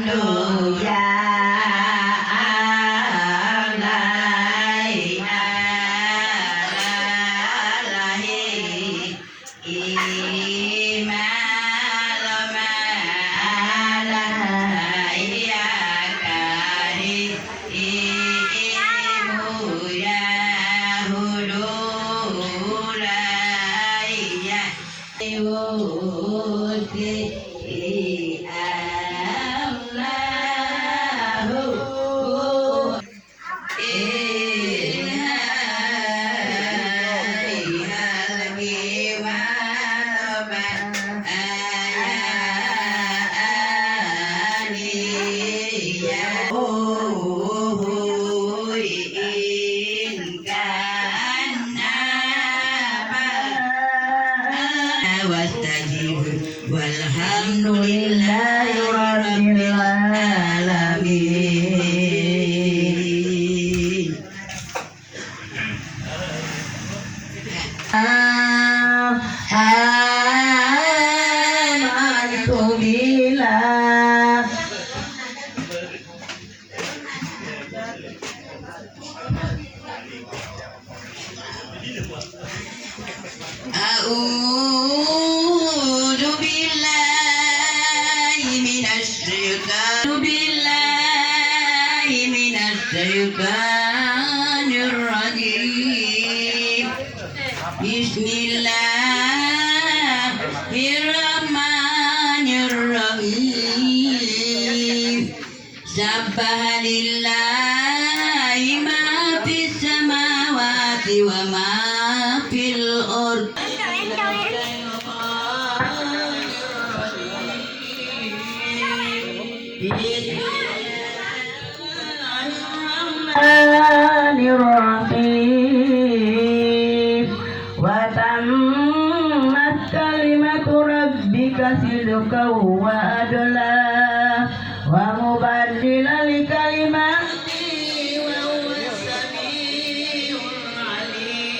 Hallelujah. الشيطان الرجيم بسم الله الرحمن الرحيم سبح لله ما في السماوات وما في الأرض الرحيم وتمت كلمة ربك صدقا وعدلا ومبدلا لكلماته وهو السميع العليم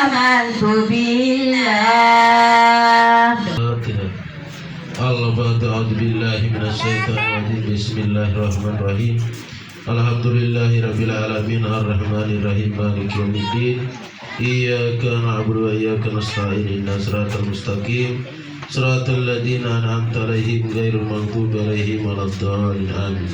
آمنت بالله أعوذ بالله من الشيطان الرجيم بسم الله الرحمن الرحيم الحمد لله رب العالمين الرحمن الرحيم مالك يوم الدين إياك نعبد وإياك نستعين اهدنا الصراط المستقيم صراط الذين أنعمت عليهم غير المغضوب عليهم ولا الضالين آمين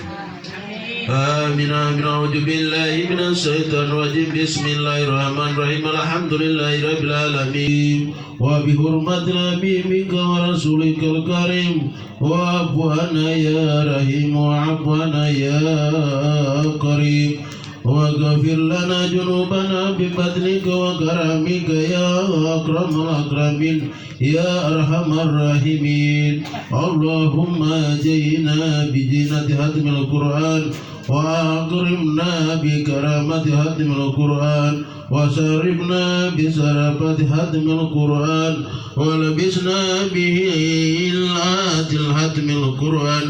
آمين آمين أعوذ بالله من الشيطان الرجيم بسم الله الرحمن الرحيم الحمد لله رب العالمين وبحرمة نبي منك ورسولك الكريم واعف عنا يا رحيم واعف عنا يا كريم واغفر لنا ذنوبنا بفضلك وكرمك يا أكرم الأكرمين يا أرحم الراحمين اللهم زينا بزينة ختم القرآن وأكرمنا بكرامة ختم القرآن وشرفنا بشرفة ختم القرآن ولبسنا به إلات ختم القرآن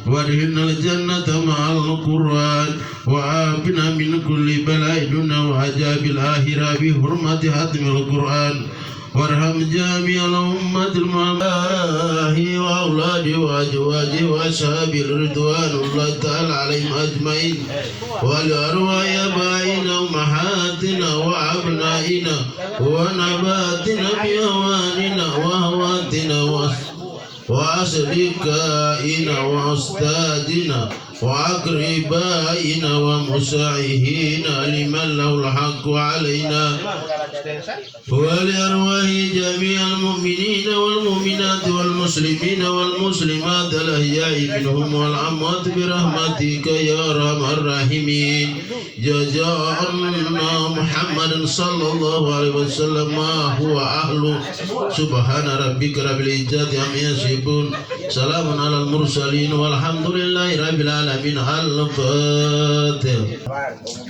وادخلنا الجنة مع القرآن وعافنا من كل بلاء دنيا وعذاب الآخرة بحرمة ختم القرآن وارحم جميع الأمة المعلاه وأولاده وأزواجه وأصحابه رضوان الله تعالى عليهم أجمعين ولأرواح آبائنا وأمهاتنا وأبنائنا ونباتنا بأواننا وأهواتنا وأصدقائنا وأستاذنا وأقربائنا ومساعدينا لمن له الحق علينا ولأرواح جميع المؤمنين والمؤمنات والمسلمين والمسلمات الأحياء منهم والأموات برحمتك يا أرحم الراحمين جزاءنا محمد صلى الله عليه وسلم ما هو أهله سبحان ربك رب العزة عما يصفون سلام على المرسلين والحمد لله رب العالمين الفاتح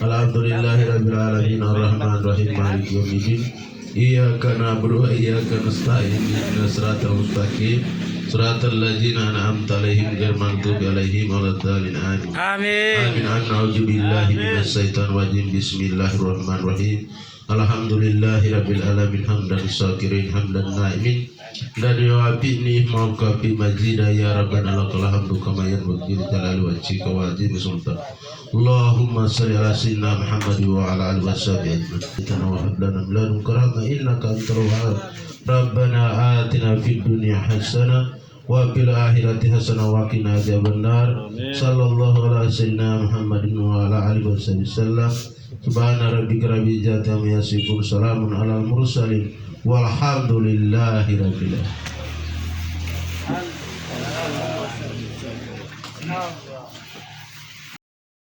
الحمد لله رب العالمين الرحمن الرحيم مالك يوم الدين إياك نعبد وإياك نستعين اهدنا الصراط المستقيم صراط الذين أنعمت عليهم غير المغضوب عليهم ولا الضالين آمين آمين أعوذ بالله من الشيطان الرجيم بسم الله الرحمن الرحيم الحمد لله رب العالمين حمدا شاكرين حمدا نائمين dan yu'abini maukafi majida ya rabbana lakal hamdu kama yanbaghi li jalali wajhika wa azimi sultan Allahumma salli ala sayyidina Muhammad wa ala alihi washabihi ajma'in wa hab lana min ladunka rahmah innaka antal wahhab rabbana atina fid dunya hasanah wa fil akhirati hasanah wa qina adzabannar sallallahu ala sayyidina Muhammadin wa ala alihi wasallam subhana rabbika rabbil izzati amma yasifun salamun alal mursalin walhamdulillahi rabbil alamin.